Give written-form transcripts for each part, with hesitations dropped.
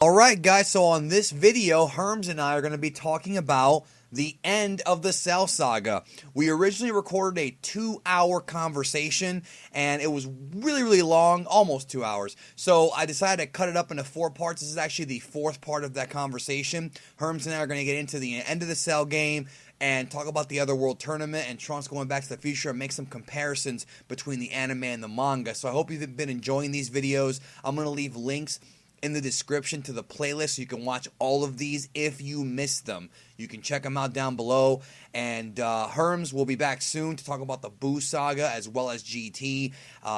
Alright guys, so on this video, Herms and I are going to be talking about the end of the Cell Saga. We originally recorded a 2-hour conversation, and it was really long, almost 2 hours. So I decided to cut it up into 4 parts. This is actually the 4th part of that conversation. Herms and I are going to get into the end of the Cell game and talk about the Otherworld tournament and Trunks going back to the future and make some comparisons between the anime and the manga. So I hope you've been enjoying these videos. I'm going to leave links in the description to the playlist so you can watch all of these if you missed them. You can check them out down below. And Herms will be back soon to talk about the Boo Saga as well as GT.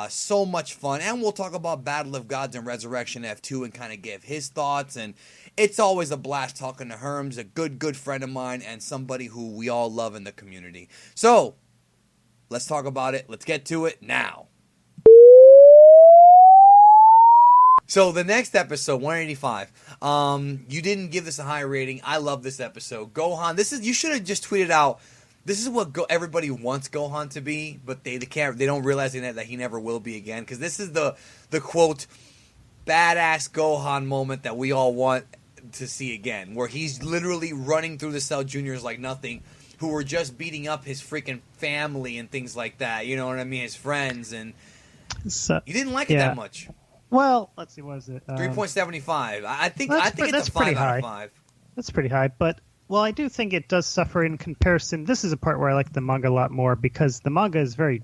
So much fun. And we'll talk about Battle of Gods and Resurrection F2 and kind of give his thoughts. And it's always a blast talking to Herms, a good friend of mine and somebody who we all love in the community. So, let's talk about it. Let's get to it now. So the next episode, 185. You didn't give this a high rating. I love this episode. Gohan. You should have just tweeted out. This is what everybody wants Gohan to be, but they don't realize that he never will be again. Because this is the quote badass Gohan moment that we all want to see again, where he's literally running through the Cell Juniors like nothing, who were just beating up his freaking family and things like that. You know what I mean? His friends, and you didn't like it that much. Well, let's see, what is it? 3.75. I think it's a 5 out of 5. That's pretty high, but I do think it does suffer in comparison. This is a part where I like the manga a lot more because the manga is very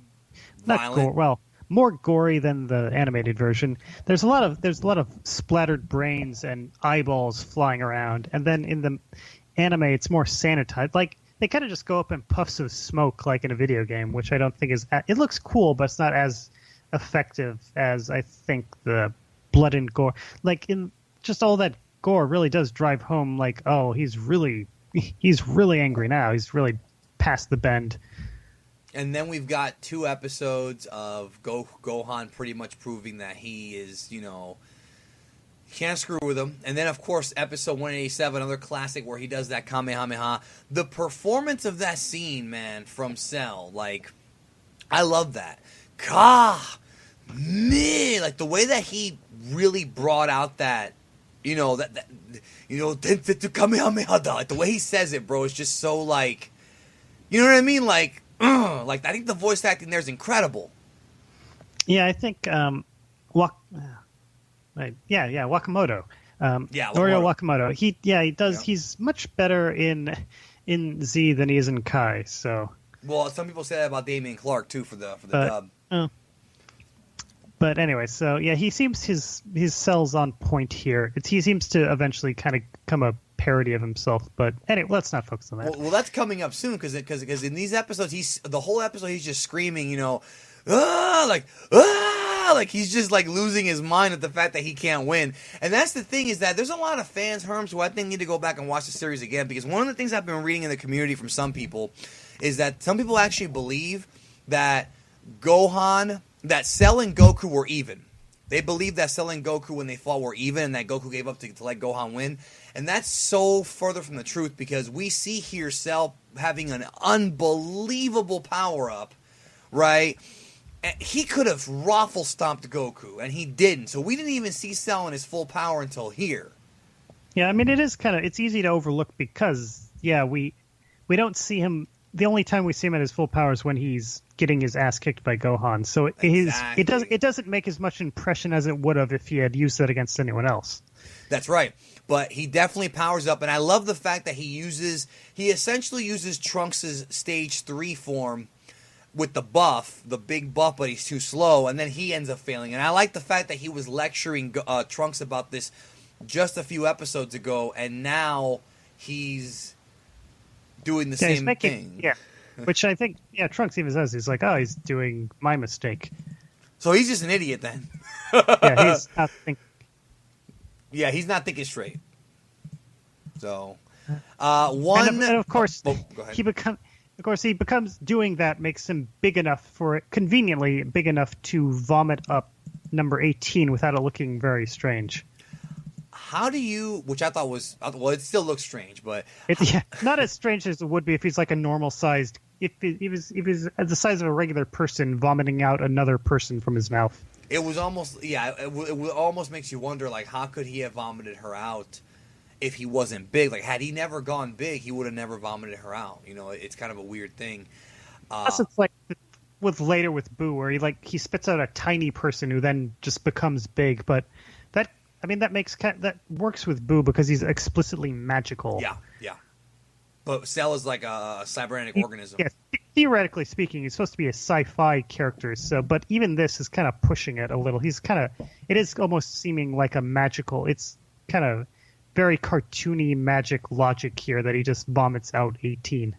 more gory than the animated version. There's a lot of splattered brains and eyeballs flying around, and then in the anime it's more sanitized. Like they kind of just go up in puffs of smoke like in a video game, which I don't think is. It looks cool, but it's not as effective as I think the blood and gore. Like in just all that gore really does drive home. Like, oh, he's really angry now. He's really past the bend. And then we've got 2 episodes of Gohan pretty much proving that he is, can't screw with him. And then, of course, episode 187, another classic where he does that Kamehameha. The performance of that scene, man, from Cell, like, I love that. Like the way that he really brought out that, Densetsu Kamehameha, like the way he says it, bro, is just so like, you know what I mean? Like I think the voice acting there is incredible. Yeah, I think Wakamoto. Norio Wakamoto. He does. Yeah. He's much better in Z than he is in Kai. So. Well, some people say that about Damian Clark too for the dub. But anyway, so yeah, he seems his Cell's on point here. He seems to eventually kind of become a parody of himself. But anyway, let's not focus on that. Well, that's coming up soon because in these episodes, the whole episode he's just screaming, like he's just like losing his mind at the fact that he can't win. And that's the thing, is that there's a lot of fans, Herms, who I think need to go back and watch the series again, because one of the things I've been reading in the community from some people is that some people actually believe that Cell and Goku were even. They believe that Cell and Goku, when they fought, were even, and that Goku gave up to let Gohan win. And that's so further from the truth, because we see here Cell having an unbelievable power-up, right? And he could have raffle-stomped Goku, and he didn't. So we didn't even see Cell in his full power until here. Yeah, I mean, it's easy to overlook because, we don't see him. The only time we see him at his full power is when he's getting his ass kicked by Gohan. So it doesn't make as much impression as it would have if he had used that against anyone else. That's right. But he definitely powers up, and I love the fact that he essentially uses Trunks' stage 3 form with the big buff, but he's too slow, and then he ends up failing. And I like the fact that he was lecturing Trunks about this just a few episodes ago, and now he's doing the same thing. Yeah, which I think, Trunks even says, he's like, oh, he's doing my mistake. So he's just an idiot then. He's not thinking. Yeah, he's not thinking straight. So, and of course, go ahead. he becomes doing that makes him conveniently big enough to vomit up number 18 without it looking very strange. How do you, which I thought was, well, it still looks strange, but not as strange as it would be if he's like a normal sized, if he was the size of a regular person vomiting out another person from his mouth. It was almost, yeah, it almost makes you wonder, like, how could he have vomited her out if he wasn't big? Like, had he never gone big, he would have never vomited her out. You know, it's kind of a weird thing. Plus, it's like with Boo, where he spits out a tiny person who then just becomes big. But that works with Boo because he's explicitly magical. Yeah, yeah. But Cell is like a cybernetic organism. Yeah, theoretically speaking, he's supposed to be a sci-fi character. So, but even this is kind of pushing it a little. It is almost seeming like a magical. It's kind of very cartoony magic logic here that he just vomits out 18.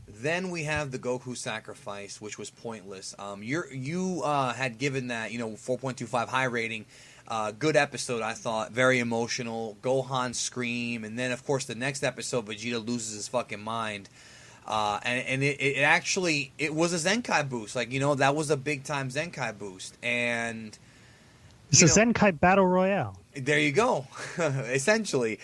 Then we have the Goku sacrifice, which was pointless. You had given that 4.25 high rating. Good episode, I thought. Very emotional. Gohan scream, and then of course the next episode, Vegeta loses his fucking mind. And it actually was a Zenkai boost. Like, that was a big time Zenkai boost. And it's a Zenkai battle royale. There you go. Essentially,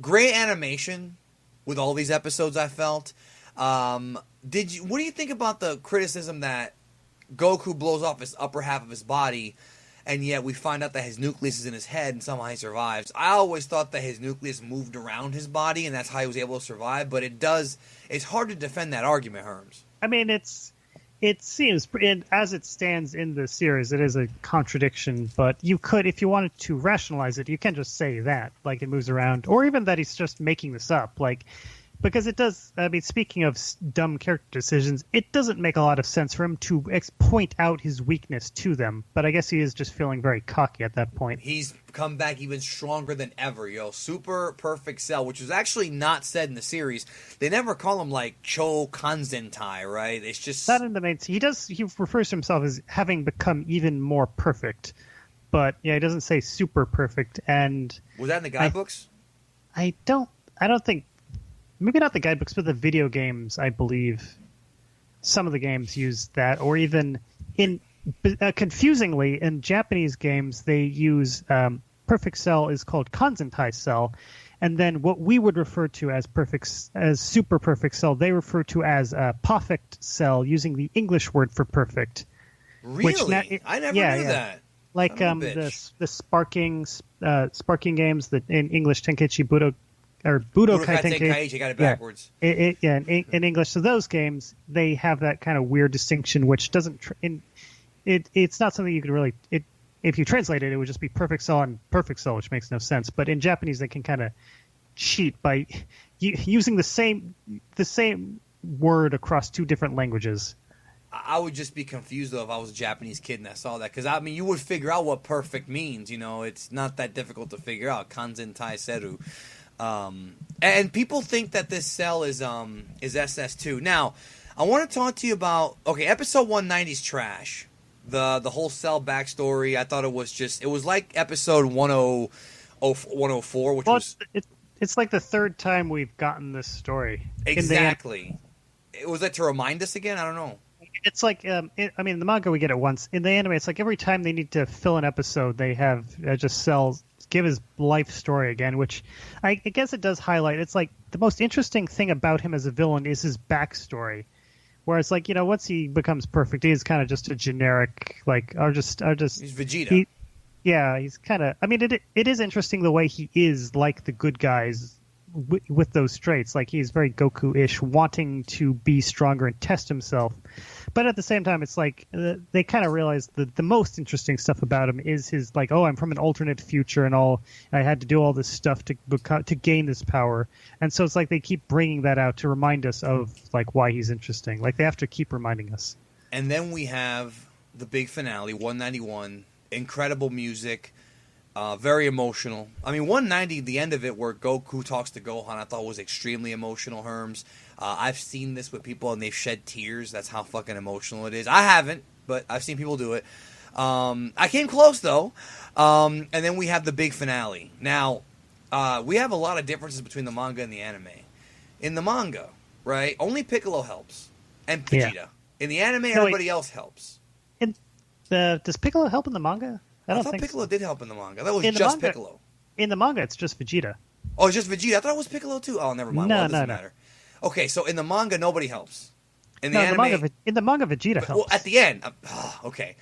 great animation with all these episodes. I felt. What do you think about the criticism that Goku blows off his upper half of his body, and yet we find out that his nucleus is in his head and somehow he survives? I always thought that his nucleus moved around his body and that's how he was able to survive, but it's hard to defend that argument, Herms. I mean, it seems, as it stands in the series, it is a contradiction, but you could, if you wanted to rationalize it, you can just say that, like, it moves around, or even that he's just making this up, like, because it does, I mean, speaking of dumb character decisions, it doesn't make a lot of sense for him to point out his weakness to them, but I guess he is just feeling very cocky at that point. He's come back even stronger than ever, Super perfect Cell, which was actually not said in the series. They never call him, like, Cho Kanzentai, right? It's just... Not in the main... He refers to himself as having become even more perfect, but, yeah, he doesn't say super perfect, and... Was that in the guidebooks? I don't think... Maybe not the guidebooks, but the video games, I believe. Some of the games use that, or even confusingly, in Japanese games, they use perfect cell is called Kanzentai cell, and then what we would refer to as super perfect cell, they refer to as perfect cell, using the English word for perfect. Really? I never knew that. Like the sparking games that in English Tenkaichi Budokai Tenkaichi, got it backwards. In English. So those games, they have that kind of weird distinction, which doesn't. It's not something you could really. If you translate it, it would just be perfect cell and perfect cell, which makes no sense. But in Japanese, they can kind of cheat by using the same word across two different languages. I would just be confused, though, if I was a Japanese kid and I saw that. Because, I mean, you would figure out what perfect means. It's not that difficult to figure out. Kanzentai seru. And people think that this cell is SS2. Now, I want to talk to you about episode 190's trash. The whole cell backstory. I thought it was like episode 104, which was it's like the third time we've gotten this story. Exactly. It was like to remind us again. I don't know. It's like in the manga we get it once. In the anime, it's like every time they need to fill an episode, they have just cells give his life story again, which I guess it does highlight. It's like the most interesting thing about him as a villain is his backstory, where it's like, once he becomes perfect, he's kind of just a generic, like, he's Vegeta. He's kind of, I mean, it is interesting the way he is like the good guys with those traits. Like, he's very Goku-ish, wanting to be stronger and test himself. But at the same time, it's like they kind of realize that the most interesting stuff about him is his, like, I'm from an alternate future and all. I had to do all this stuff to gain this power. And so it's like they keep bringing that out to remind us of, like, why he's interesting. Like, they have to keep reminding us. And then we have the big finale, 191. Incredible music. Very emotional. I mean, 190, the end of it, where Goku talks to Gohan, I thought was extremely emotional, Herms. I've seen this with people, and they've shed tears. That's how fucking emotional it is. I haven't, but I've seen people do it. I came close, though. And then we have the big finale. Now, we have a lot of differences between the manga and the anime. In the manga, right, only Piccolo helps, and Vegeta. Yeah. In the anime, everybody else helps. Does Piccolo help in the manga? I thought Piccolo did help in the manga. That was just Piccolo. In the manga, it's just Vegeta. Oh, it's just Vegeta? I thought it was Piccolo, too. Oh, never mind. It doesn't matter. Okay, so in the manga, nobody helps. In the anime... In the manga, Vegeta helps. Well, at the end... okay.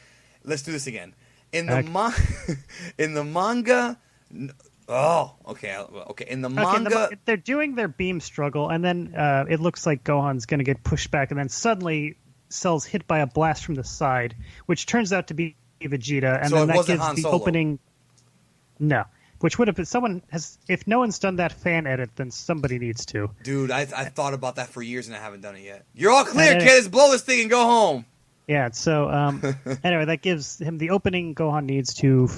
let's do this again. In the Okay. in the manga. Oh, okay. Okay. In the manga, they're doing their beam struggle, and then it looks like Gohan's going to get pushed back, and then suddenly Cell's hit by a blast from the side, which turns out to be Vegeta, and so then it that wasn't gives Han the Solo. opening. No, which would have been someone has. If no one's done that fan edit, then somebody needs to. Dude, I thought about that for years and I haven't done it yet. You're all clear, And then kids. Blow this thing and go home. Yeah, so anyway, that gives him the opening Gohan needs to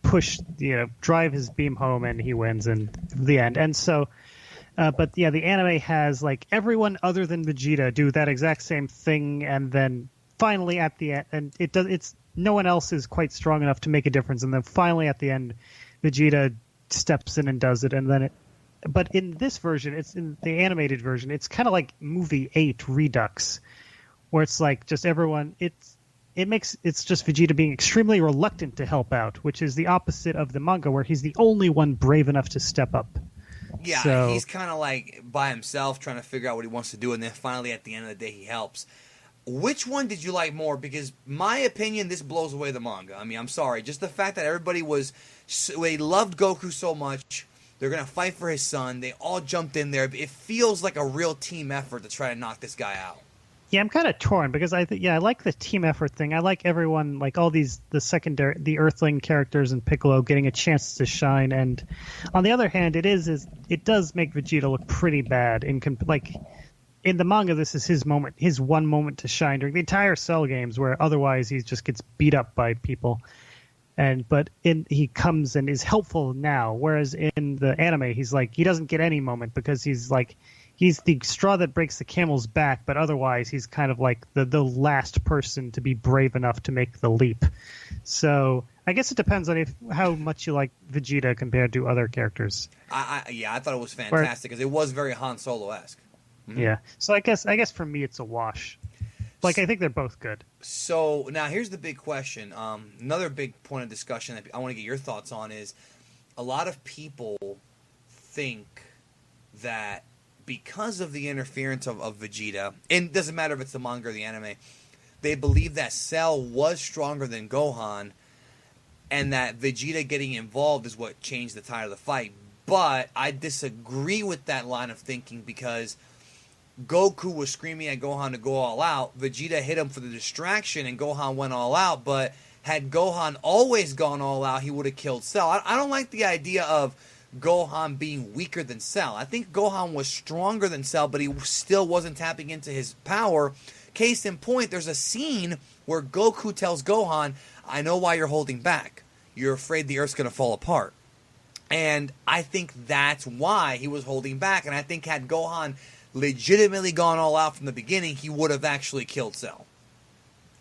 push, drive his beam home, and he wins in the end. And so, but yeah, the anime has like everyone other than Vegeta do that exact same thing, and then finally at the end, and it's no one else is quite strong enough to make a difference, and then finally at the end, Vegeta steps in and does it, and then but in this version, it's in the animated version, it's kind of like movie 8 Redux. Where it's like just everyone, it's just Vegeta being extremely reluctant to help out, which is the opposite of the manga, where he's the only one brave enough to step up. Yeah, so, he's kind of like by himself trying to figure out what he wants to do, and then finally at the end of the day he helps. Which one did you like more? Because my opinion, this blows away the manga. I mean, I'm sorry, just the fact that everybody they loved Goku so much. They're gonna fight for his son. They all jumped in there. It feels like a real team effort to try to knock this guy out. Yeah, I'm kind of torn because I like the team effort thing. I like everyone, like all the Earthling characters and Piccolo getting a chance to shine. And on the other hand, it does make Vegeta look pretty bad in the manga. This is his moment, his one moment to shine during the entire Cell games, where otherwise he just gets beat up by people. But he comes and is helpful now, whereas in the anime he doesn't get any moment because he's the straw that breaks the camel's back, but otherwise he's kind of like the last person to be brave enough to make the leap. So I guess it depends on how much you like Vegeta compared to other characters. I thought it was fantastic because it was very Han Solo-esque. Mm-hmm. Yeah. So I guess for me it's a wash. I think they're both good. So now here's the big question. Another big point of discussion that I want to get your thoughts on is a lot of people think that because of the interference of Vegeta, and it doesn't matter if it's the manga or the anime, they believe that Cell was stronger than Gohan, and that Vegeta getting involved is what changed the tide of the fight. But I disagree with that line of thinking because Goku was screaming at Gohan to go all out. Vegeta hit him for the distraction, and Gohan went all out. But had Gohan always gone all out, he would have killed Cell. I don't like the idea of Gohan being weaker than Cell. I think Gohan was stronger than Cell, but he still wasn't tapping into his power. Case in point, there's a scene where Goku tells Gohan, I know why you're holding back. You're afraid the Earth's going to fall apart. And I think that's why he was holding back. And I think had Gohan legitimately gone all out from the beginning, he would have actually killed Cell.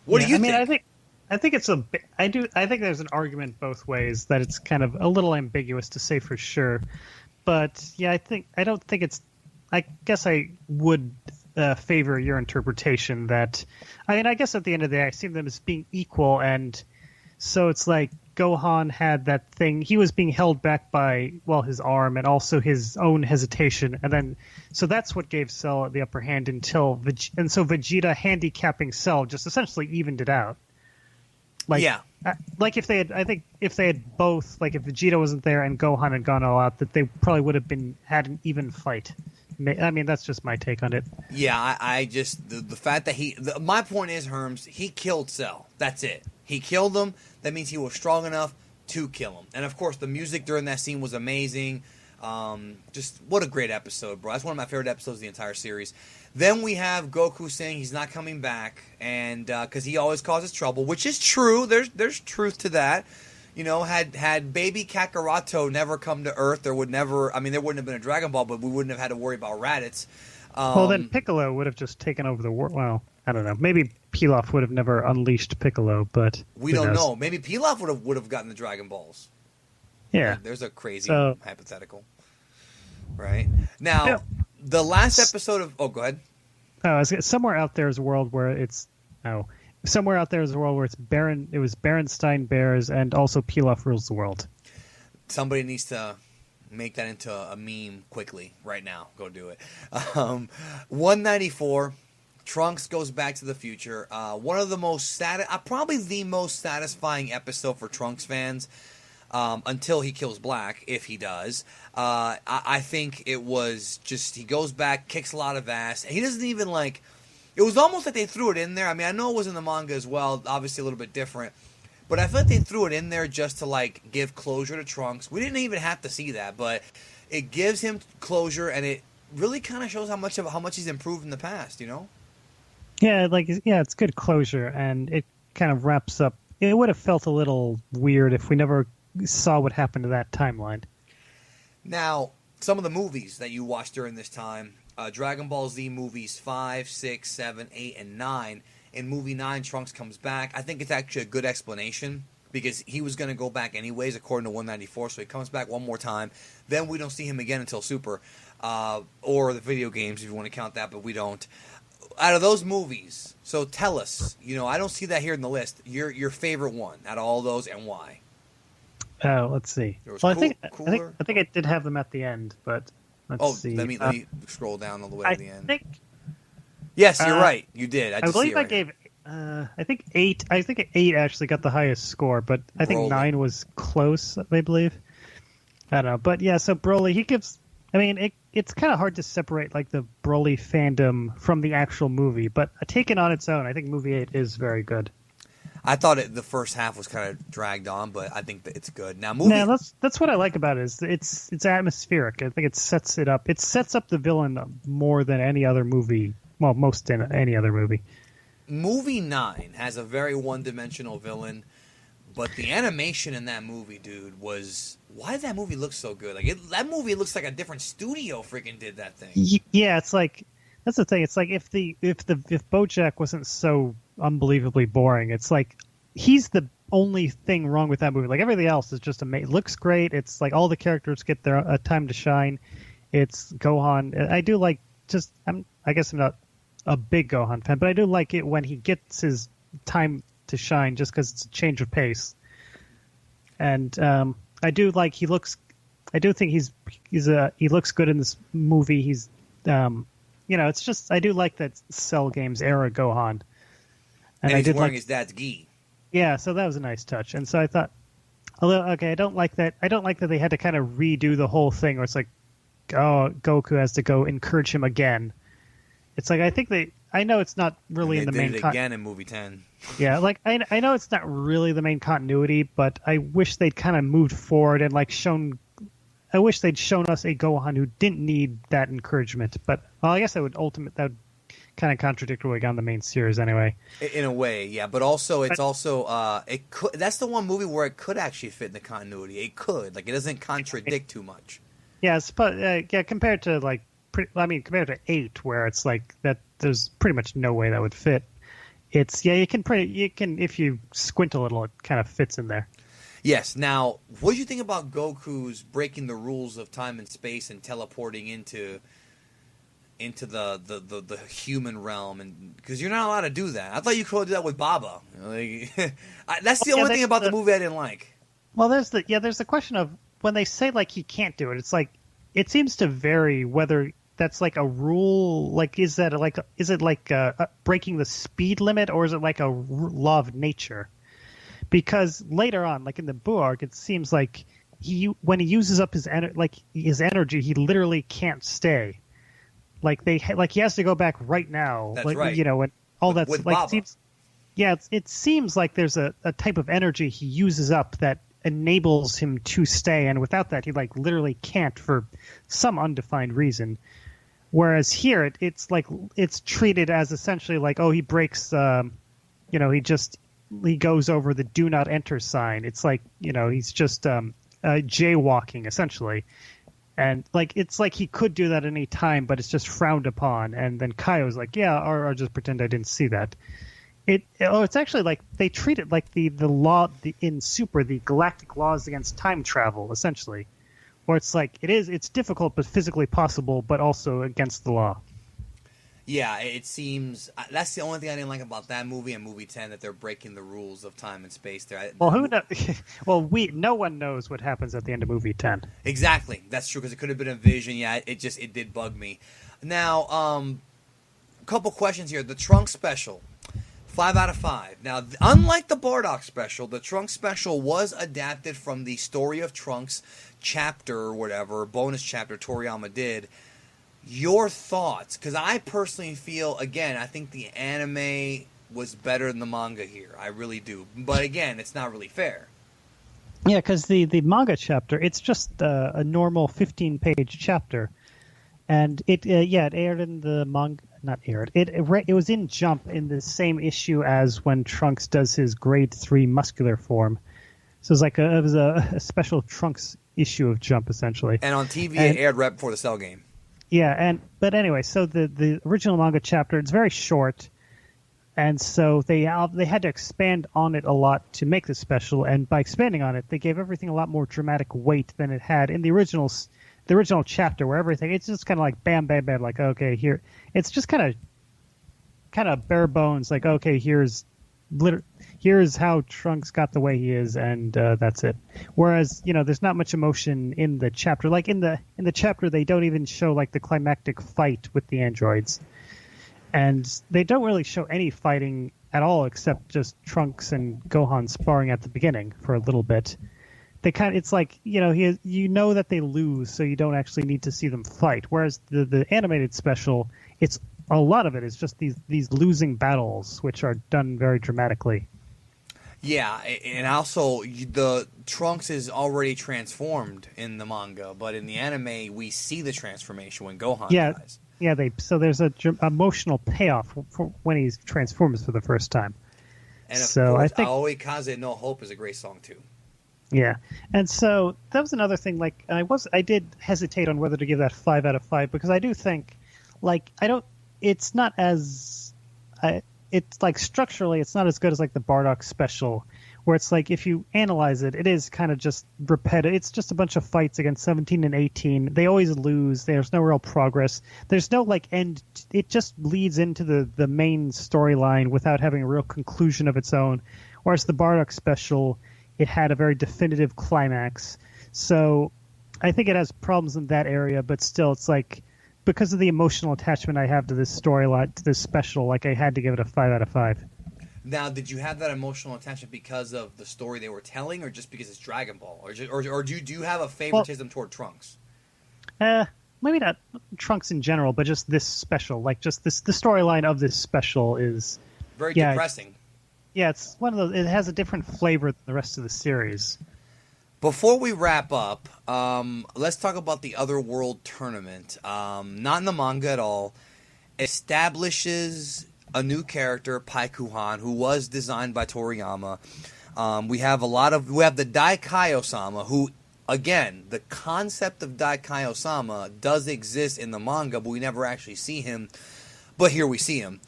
What do you think? I think I think there's an argument both ways that it's kind of a little ambiguous to say for sure. But yeah, I guess I would favor your interpretation that, I guess at the end of the day, I see them as being equal. And so it's like Gohan had that thing. He was being held back by, his arm and also his own hesitation. And then, so that's what gave Cell the upper hand and so Vegeta handicapping Cell just essentially evened it out. If they had both, if Vegeta wasn't there and Gohan had gone all out, that they probably would have had an even fight. I mean, that's just my take on it. Yeah, I just the fact that my point is, Herms, he killed Cell. That's it. He killed him. That means he was strong enough to kill him. And of course, the music during that scene was amazing. Just what a great episode, bro. That's one of my favorite episodes of the entire series. Then we have Goku saying he's not coming back, and because he always causes trouble, which is true. There's truth to that. Had baby Kakaroto never come to Earth, there wouldn't have been a Dragon Ball, but we wouldn't have had to worry about Raditz. Then Piccolo would have just taken over the world. Well, I don't know. Maybe Pilaf would have never unleashed Piccolo, but we don't know. Maybe Pilaf would have gotten the Dragon Balls. Yeah, there's a crazy hypothetical. Right now, the last episode of go ahead. Somewhere out there is a world where it's somewhere out there is a world where it's Baron. It was Berenstein Bears, and also Pilaf rules the world. Somebody needs to make that into a meme quickly right now. Go do it. 194. Trunks goes back to the future. One of the most probably the most satisfying episode for Trunks fans. Until he kills Black, if he does. I think it was just, he goes back, kicks a lot of ass. He doesn't even it was almost like they threw it in there. I mean, I know it was in the manga as well, obviously a little bit different. But I feel like they threw it in there just to give closure to Trunks. We didn't even have to see that, but it gives him closure, and it really kind of shows how much he's improved in the past, you know? Yeah, it's good closure, and it kind of wraps up. It would have felt a little weird if we never saw what happened to that timeline. Now, some of the movies that you watched during this time, Dragon Ball Z movies 5, 6, 7, 8, and 9. In movie 9, Trunks comes back. I think it's actually a good explanation because he was going to go back anyways, according to 194. So he comes back one more time. Then we don't see him again until Super, or the video games if you want to count that, but we don't. Out of those movies, so tell us. I don't see that here in the list. Your favorite one out of all those, and why? Oh, let's see. Well, I think I did have them at the end, but let's see. Let me scroll down all the way to the end. Yes, you're right. You did. I believe I gave. I think 8. I think 8 actually got the highest score, but I think 9 was close. I believe. I don't know, but yeah. So Broly, he gives. I mean, it's kind of hard to separate the Broly fandom from the actual movie, but taken on its own, I think movie 8 is very good. I thought the first half was kind of dragged on, but I think that it's good. Now, that's what I like about it. Is it's atmospheric. I think it sets it up. It sets up the villain more than any other movie. Well, most in any other movie. Movie 9 has a very one-dimensional villain, but the animation in that movie, dude, was... Why did that movie look so good? That movie looks like a different studio freaking did that thing. Yeah, it's that's the thing. It's if BoJack wasn't so unbelievably boring, it's he's the only thing wrong with that movie. Everything else is just amazing. It looks great. It's all the characters get their time to shine. It's Gohan. I do I guess I'm not a big Gohan fan, but I do like it when he gets his time to shine, just because it's a change of pace. And I do he looks. I do think he looks good in this movie. He's it's just I do like that Cell Games era Gohan. And he's wearing his dad's gi. Yeah, so that was a nice touch. And so I thought, okay, I don't like that. I don't like that they had to kind of redo the whole thing, where it's Goku has to go encourage him again. It's I think I know it's not really in the main. They did it again in movie 10. Yeah, I know it's not really the main continuity, but I wish they'd kind of moved forward and shown. I wish they'd shown us a Gohan who didn't need that encouragement. But I guess that would kind of contradict what we got in the main series anyway. In a way, yeah. But also, it could. That's the one movie where it could actually fit in the continuity. It could. It doesn't contradict too much. Yeah, compared to compared to 8, where it's that there's pretty much no way that would fit. It's you can if you squint a little, it kind of fits in there. Yes. Now, what do you think about Goku's breaking the rules of time and space and teleporting into the human realm? And because you're not allowed to do that. I thought you could do that with Baba. That's the only thing about the movie I didn't like. Well, there's the question of when they say he can't do it. It's it seems to vary whether that's a rule. Is it breaking the speed limit, or is it a law of nature? Because later on, in the Buu arc, it seems when he uses up his energy, he literally can't stay. He has to go back right now. That's right. When all that's with Baba. It seems like there's a type of energy he uses up that enables him to stay, and without that, he literally can't for some undefined reason. Whereas here, it's treated as essentially he breaks. He goes over the "do not enter" sign. It's he's just jaywalking essentially. And it's he could do that any time, but it's just frowned upon. And then Kaio's yeah, or just pretend I didn't see that. It's actually they treat it like the law in Super, the galactic laws against time travel, essentially, where it's difficult but physically possible, but also against the law. Yeah, it seems that's the only thing I didn't like about that movie and movie 10, that they're breaking the rules of time and space there. Well, who knows? Well, no one knows what happens at the end of movie 10. Exactly, that's true, because it could have been a vision. Yeah, it did bug me. Now, couple questions here. The Trunks special, 5 out of 5. Now, unlike the Bardock special, the Trunks special was adapted from the Story of Trunks chapter or whatever, bonus chapter Toriyama did. Your thoughts? Because I personally feel, again, I think the anime was better than the manga here. I really do. But again, it's not really fair. Yeah, because the manga chapter, it's just a normal 15-page chapter. And it aired in the manga, not aired, it was in Jump in the same issue as when Trunks does his grade 3 muscular form. So it was a special Trunks issue of Jump, essentially. And on TV, it aired right before the Cell game. Yeah, but anyway, so the original manga chapter, it's very short. And so they had to expand on it a lot to make this special, and by expanding on it, they gave everything a lot more dramatic weight than it had in the original chapter, where it's just kind of like bam, bam, bam, like, okay, here. It's just kind of bare bones, like, okay, here's how Trunks got the way he is, and that's it. Whereas, there's not much emotion in the chapter. Like in the chapter, they don't even show like the climactic fight with the androids. And they don't really show any fighting at all, except just Trunks and Gohan sparring at the beginning for a little bit. It's like, that they lose, so you don't actually need to see them fight. Whereas the animated special, it's a lot of it is just these losing battles, which are done very dramatically. Yeah, and also the Trunks is already transformed in the manga, but in the anime, we see the transformation when Gohan dies. Yeah, so there's a emotional payoff for when he transforms for the first time. And of course, I think Aoi Kaze No Hope is a great song too. Yeah, and so that was another thing. Like I did hesitate on whether to give that 5 out of 5 because I do think, it's not as, it's like structurally it's not as good as like the Bardock special, where it's like if you analyze it, it is kind of just repetitive. It's just a bunch of fights against 17 and 18. They always lose. There's no real progress. There's no end. It just leads into the main storyline without having a real conclusion of its own. Whereas the Bardock special, it had a very definitive climax. So I think it has problems in that area, but still it's like, because of the emotional attachment I have to this storyline, to this special, like I had to give it a 5 out of 5. Now, did you have that emotional attachment because of the story they were telling, or just because it's Dragon Ball, or do you have a favoritism toward Trunks? Maybe not Trunks in general, but just this special, like just the storyline of this special is very depressing. Yeah, it's one of those. It has a different flavor than the rest of the series. Before we wrap up, let's talk about the Otherworld tournament. Not in the manga at all. Establishes a new character, Paikuhan, who was designed by Toriyama. We have the Daikaio-sama, who, again, the concept of Daikaio-sama does exist in the manga, but we never actually see him. But here we see him.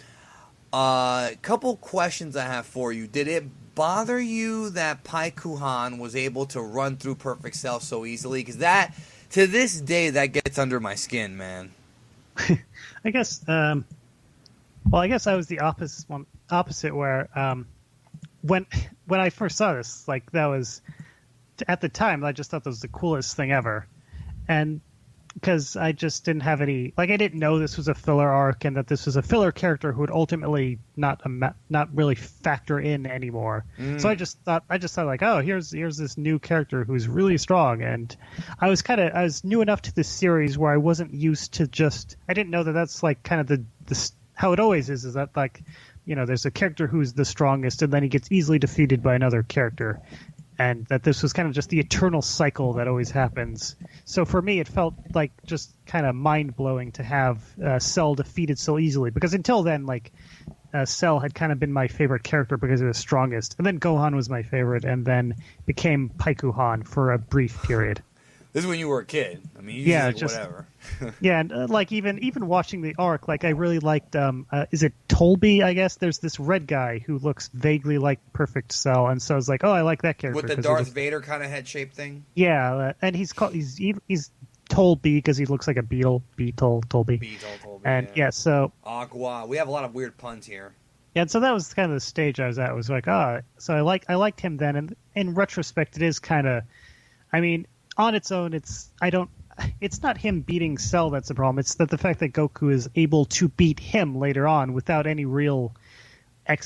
Couple questions I have for you. Did it bother you that Paikuhan was able to run through Perfect Cell so easily? Because that, to this day, that gets under my skin, man. I guess. I guess I was the opposite where when I first saw this, like that was at the time I just thought that was the coolest thing ever, and because I just didn't have any, like I didn't know this was a filler arc and that this was a filler character who would ultimately not really factor in anymore. So I just thought like, oh, here's this new character who's really strong, and I was new enough to this series where I wasn't used to I didn't know that that's like kind of the how it always is that like, there's a character who's the strongest and then he gets easily defeated by another character. And that this was kind of just the eternal cycle that always happens. So for me, it felt like just kind of mind-blowing to have Cell defeated so easily. Because until then, like, Cell had kind of been my favorite character because he was strongest. And then Gohan was my favorite, and then became Paikuhan for a brief period. This is when you were a kid. I mean, whatever. Yeah, and like even watching the arc, like I really liked. Is it Tolby? I guess there's this red guy who looks vaguely like Perfect Cell, and so I was like, oh, I like that character with the Darth Vader kind of head shape thing. Yeah, and he's Tolby because he looks like a beetle. Tolby. And yeah, so Agua. We have a lot of weird puns here. Yeah, and so that was kind of the stage I was at. I was like, so I liked him then, and in retrospect, it is kind of, I mean, on its own, it's not him beating Cell that's the problem. It's that the fact that Goku is able to beat him later on without any real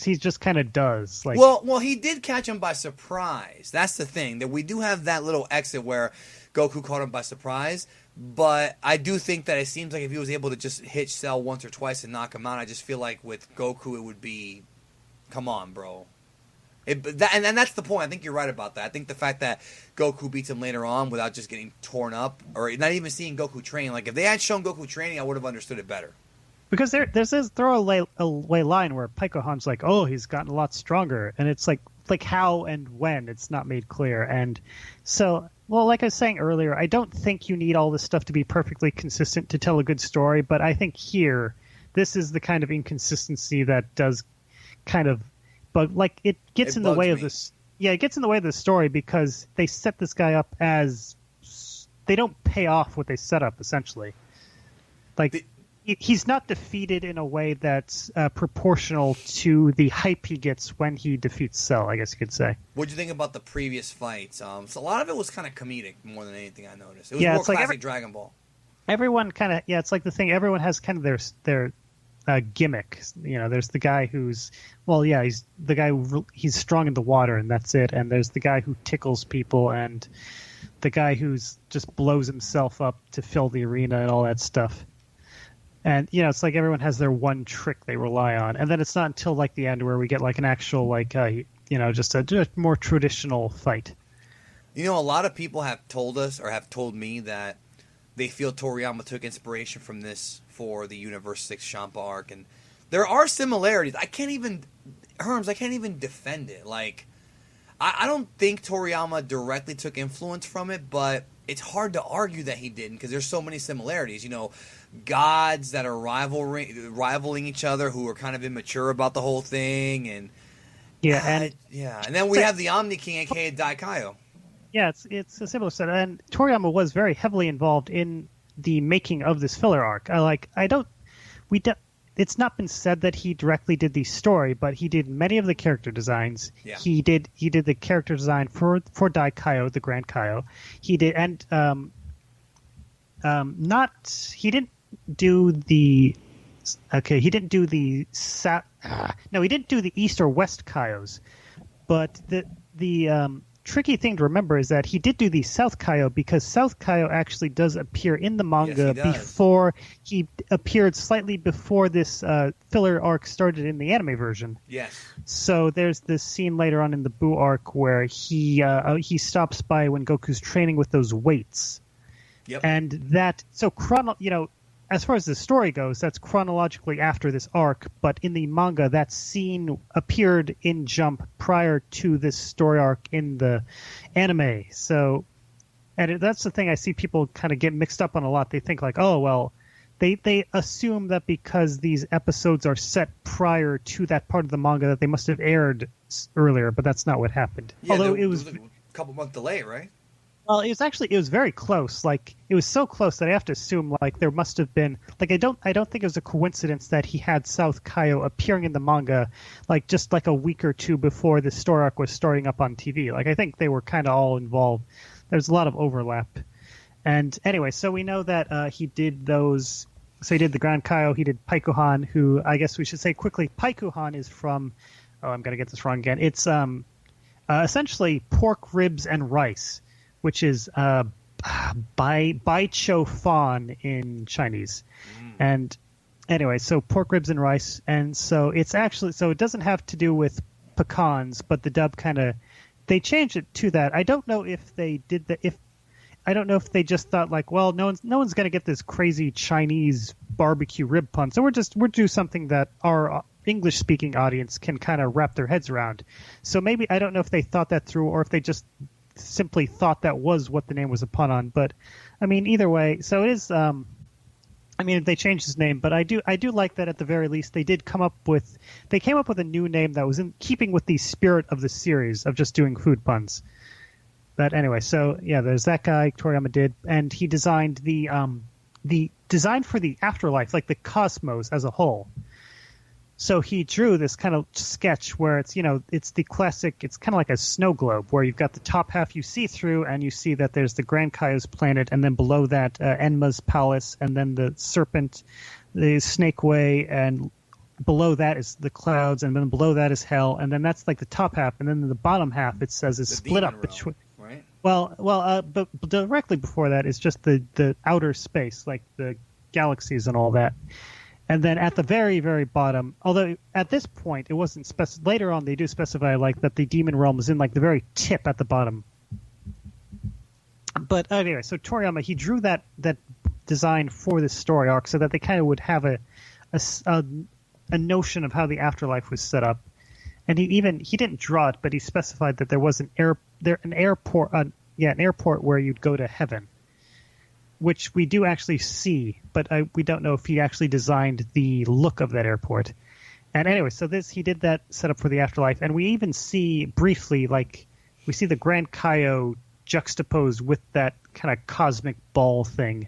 he just kind of does. Like, well, he did catch him by surprise. That's the thing, that we do have that little exit where Goku caught him by surprise. But I do think that it seems like if he was able to just hit Cell once or twice and knock him out, I just feel like with Goku it would be, come on, bro. And that's the point. I think you're right about that. I think the fact that Goku beats him later on without just getting torn up or not even seeing Goku train, like if they had shown Goku training, I would have understood it better. Because there's this throwaway line where Pico Han's like, oh, he's gotten a lot stronger. And it's like how and when, it's not made clear. And so, well, like I was saying earlier, I don't think you need all this stuff to be perfectly consistent to tell a good story. But I think here, this is the kind of inconsistency that does kind of, but like it gets in the way of this. Yeah, it gets in the way of the story because they set this guy up as, they don't pay off what they set up, essentially. Like, he's not defeated in a way that's proportional to the hype he gets when he defeats Cell, I guess you could say. What'd you think about the previous fights? So a lot of it was kind of comedic more than anything I noticed. It was more classic Dragon Ball. Everyone kind of, it's like the thing, everyone has kind of their gimmick. You know, there's the guy who's, he's the guy he's strong in the water and that's it. And there's the guy who tickles people and the guy who's just blows himself up to fill the arena and all that stuff. And, it's like everyone has their one trick they rely on. And then it's not until, like, the end where we get, like, an actual, just a more traditional fight. A lot of people have told us or have told me that they feel Toriyama took inspiration from this for the Universe 6 Champa arc. And there are similarities. I can't even defend it. Like, I don't think Toriyama directly took influence from it, but it's hard to argue that he didn't because there's so many similarities. Gods that are rivaling each other who are kind of immature about the whole thing, and and then we have the Omni King, aka Daikaio. Yeah, it's a similar set, and Toriyama was very heavily involved in the making of this filler arc. It's not been said that he directly did the story, but he did many of the character designs. Yeah. He did the character design for Daikaio, the Grand Kaio. He did, and he didn't do the he didn't do the he didn't do the East or West Kaios, but the tricky thing to remember is that he did do the South Kaio because South Kaio actually does appear in the manga before he appeared slightly before this filler arc started in the anime version. Yes. So there's this scene later on in the Buu arc where he stops by when Goku's training with those weights. Yep. And that, so as far as the story goes, that's chronologically after this arc, but in the manga, that scene appeared in Jump prior to this story arc in the anime. So, that's the thing I see people kind of get mixed up on a lot. They think like, oh, well, they assume that because these episodes are set prior to that part of the manga that they must have aired earlier, but that's not what happened. Yeah, although it was a couple month delay, right? Well, it was very close. Like, it was so close that I have to assume, like, there must have been, like, I don't think it was a coincidence that he had South Kaio appearing in the manga, like, just like a week or two before the story arc was starting up on TV. Like, I think they were kind of all involved. There's a lot of overlap. And anyway, so we know that he did those. So he did the Grand Kaio, he did Paikuhan, who I guess we should say quickly, Paikuhan is from, I'm going to get this wrong again. It's essentially pork ribs and rice, which is bai cho fan in Chinese. And anyway, so pork ribs and rice. And so it's actually, so it doesn't have to do with pecans, but the dub they changed it to that. I don't know if they did that, I don't know if they just thought like, well, no one's going to get this crazy Chinese barbecue rib pun. So we'll do something that our English speaking audience can kind of wrap their heads around. So maybe, I don't know if they thought that through or if they just simply thought that was what the name was a pun on, but I mean, either way, so it is, they changed his name, but I do like that at the very least they came up with a new name that was in keeping with the spirit of the series of just doing food puns. But anyway, so yeah, there's that guy Toriyama did, and he designed the design for the afterlife, like the cosmos as a whole. So he drew this kind of sketch where it's, it's the classic, it's kind of like a snow globe where you've got the top half you see through and you see that there's the Grand Kaio's planet and then below that Enma's palace and then the serpent, the Snake Way, and below that is the clouds and then below that is hell. And then that's like the top half. And then the bottom half, it says, is split up between. Right? But directly before that is just the outer space, like the galaxies and all that. And then at the very, very bottom, although at this point it wasn't later on they do specify like that the demon realm is in like the very tip at the bottom. But anyway, so Toriyama, he drew that design for this story arc so that they kind of would have a notion of how the afterlife was set up. And he didn't draw it, but he specified that there was an airport where you'd go to heaven, which we do actually see, but we don't know if he actually designed the look of that airport. And anyway, so he did that setup for the afterlife, and we even see briefly, like, we see the Grand Kaio juxtaposed with that kind of cosmic ball thing.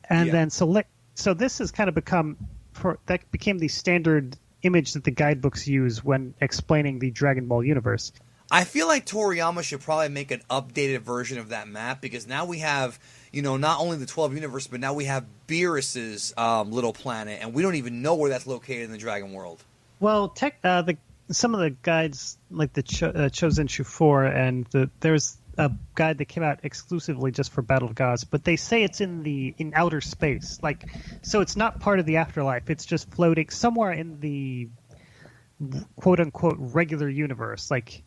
And then, so this has kind of became the standard image that the guidebooks use when explaining the Dragon Ball universe. I feel like Toriyama should probably make an updated version of that map because now we have, not only the 12 universe, but now we have Beerus's little planet, and we don't even know where that's located in the Dragon World. Well, some of the guides, like the Chosen Shufor, and there's a guide that came out exclusively just for Battle of Gods, but they say it's in outer space, like, so it's not part of the afterlife. It's just floating somewhere in the quote unquote regular universe, like.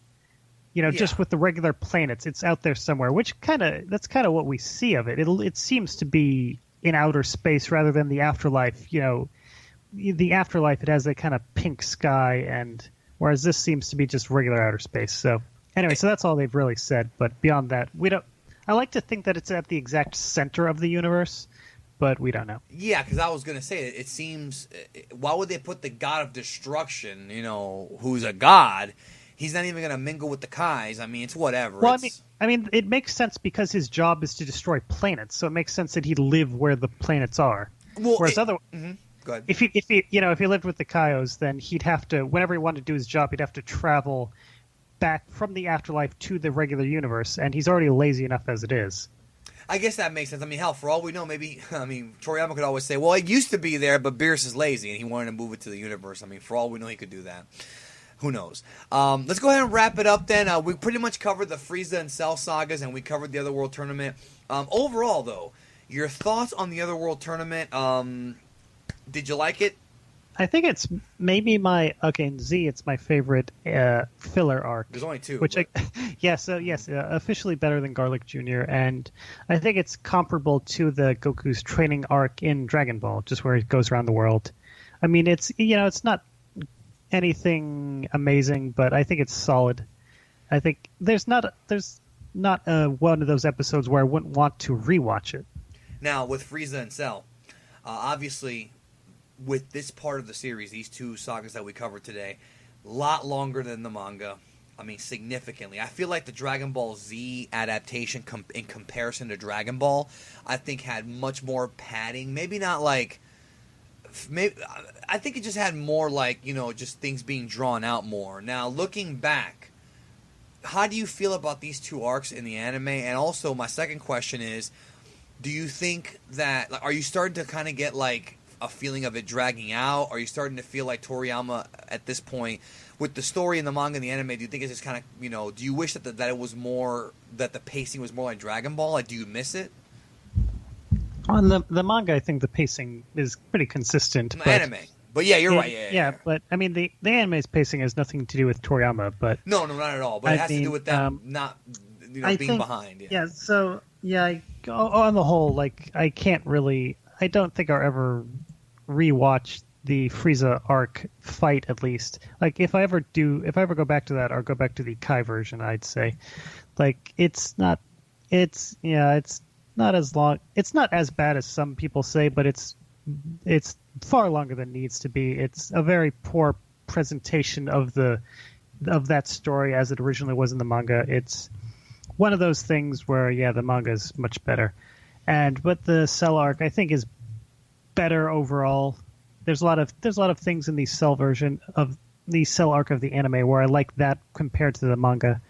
Just with the regular planets, it's out there somewhere, which that's kind of what we see of it. It seems to be in outer space rather than the afterlife. The afterlife, it has a kind of pink sky, and whereas this seems to be just regular outer space. So anyway, so that's all they've really said. But beyond that, we don't. I like to think that it's at the exact center of the universe, but we don't know. Yeah, because I was going to say, it seems, why would they put the god of destruction, who's a god? He's not even going to mingle with the Kais. I mean, it's whatever. Well, I mean, it makes sense because his job is to destroy planets, so it makes sense that he'd live where the planets are. Well, whereas Go ahead. If he lived with the Kaios, then he'd have to, whenever he wanted to do his job, he'd have to travel back from the afterlife to the regular universe, and he's already lazy enough as it is. I guess that makes sense. I mean, hell, for all we know, Toriyama could always say, well, it used to be there, but Beerus is lazy, and he wanted to move it to the universe. I mean, for all we know, he could do that. Who knows? Let's go ahead and wrap it up then. We pretty much covered the Frieza and Cell sagas, and we covered the Otherworld tournament. Overall, though, your thoughts on the Otherworld tournament, did you like it? I think it's maybe in Z, it's my favorite filler arc. There's only two. Officially better than Garlic Jr., and I think it's comparable to the Goku's training arc in Dragon Ball, just where he goes around the world. I mean, it's not anything amazing, but I think it's solid. I think there's not one of those episodes where I wouldn't want to rewatch it. Now, with Frieza and Cell, obviously, with this part of the series, these two sagas that we covered today, a lot longer than the manga. I mean, significantly. I feel like the Dragon Ball Z adaptation, in comparison to Dragon Ball, I think had much more padding. Maybe not like... I think it just had more like, just things being drawn out more. Now, looking back, how do you feel about these two arcs in the anime? And also, my second question is, do you think that, are you starting to kind of get like a feeling of it dragging out? Are you starting to feel like Toriyama at this point, with the story in the manga and the anime, do you think it's just kind of, do you wish that it was more, that the pacing was more like Dragon Ball? Like, do you miss it? On the manga, I think the pacing is pretty consistent. Anime. But yeah, you're right. Yeah, but I mean, the anime's pacing has nothing to do with Toriyama. But no, not at all. But it has to do with them not being behind. Yeah. So on the whole, like, I don't think I'll ever rewatch the Frieza arc fight, at least. Like, if I ever go back to that, I'll go back to the Kai version, I'd say. Like, it's not as long. It's not as bad as some people say, but it's far longer than it needs to be. It's a very poor presentation of that story as it originally was in the manga. It's one of those things where the manga is much better, but the Cell arc I think is better overall. there's a lot of things in the Cell version of the Cell arc of the anime where I like that compared to the manga.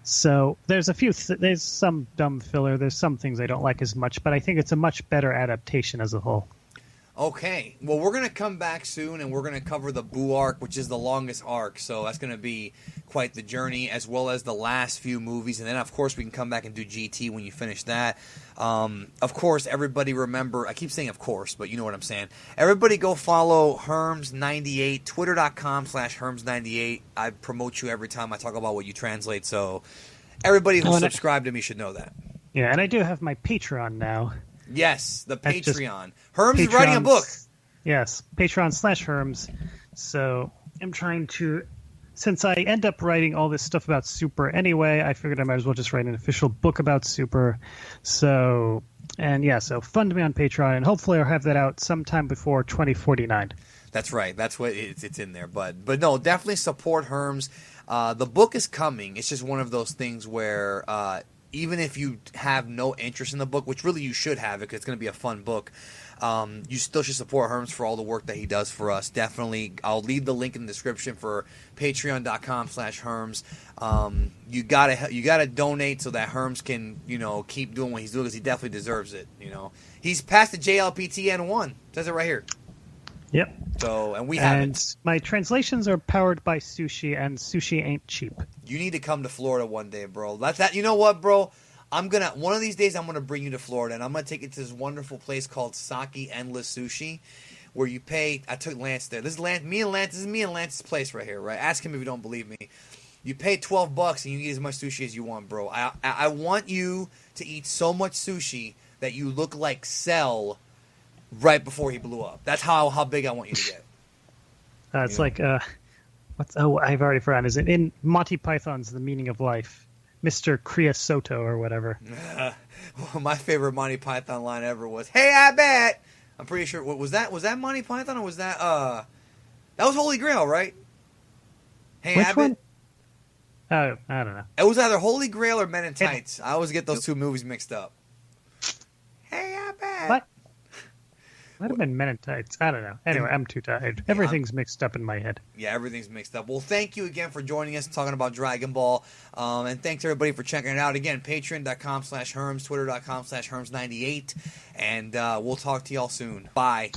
So there's there's some dumb filler. There's some things I don't like as much, but I think it's a much better adaptation as a whole. Okay, well, we're going to come back soon, and we're going to cover the Boo arc, which is the longest arc, so that's going to be quite the journey, as well as the last few movies, and then, of course, we can come back and do GT when you finish that. Of course, everybody remember, I keep saying of course, but you know what I'm saying. Everybody go follow Herms98, twitter.com/Herms98. I promote you every time I talk about what you translate, so everybody who subscribed to me should know that. Yeah, and I do have my Patreon now. Yes, the Patreon. Herms is writing a book. Yes, Patreon/Herms. So I'm trying to, since I end up writing all this stuff about Super anyway, I figured I might as well just write an official book about Super. So fund me on Patreon, and hopefully I'll have that out sometime before 2049. That's right. That's what it's in there. But no, definitely support Herms. The book is coming. It's just one of those things where even if you have no interest in the book, which really you should have it because it's going to be a fun book, you still should support Herms for all the work that he does for us. Definitely. I'll leave the link in the description for patreon.com/Herms. You gotta donate so that Herms can, keep doing what he's doing because he definitely deserves it. He's passed the JLPT N1. Says it right here. Yep. So, and we haven't. And my translations are powered by sushi, and sushi ain't cheap. You need to come to Florida one day, bro. That's that. You know what, bro? One of these days I'm gonna bring you to Florida, and I'm gonna take you to this wonderful place called Saki Endless Sushi, where you pay. I took Lance there. This is me and Lance's place right here, right? Ask him if you don't believe me. You pay $12 and you eat as much sushi as you want, bro. I want you to eat so much sushi that you look like Cell right before he blew up. That's how big I want you to get. It's like I've already forgotten. Is it in Monty Python's The Meaning of Life? Mr. Creosoto or whatever. My favorite Monty Python line ever was, "Hey, I bet." I'm pretty sure. Was that Monty Python or was that that was Holy Grail, right? Hey, Which I bet. one? Oh, I don't know. It was either Holy Grail or Men in Tights. I always get those two movies mixed up. Hey, I bet. What? Might have been Men in Tights. I don't know. Anyway, I'm too tired. Everything's mixed up in my head. Yeah, everything's mixed up. Well, thank you again for joining us talking about Dragon Ball. And thanks everybody for checking it out. Again, patreon.com/Herms, twitter.com/Herms98. And we'll talk to y'all soon. Bye.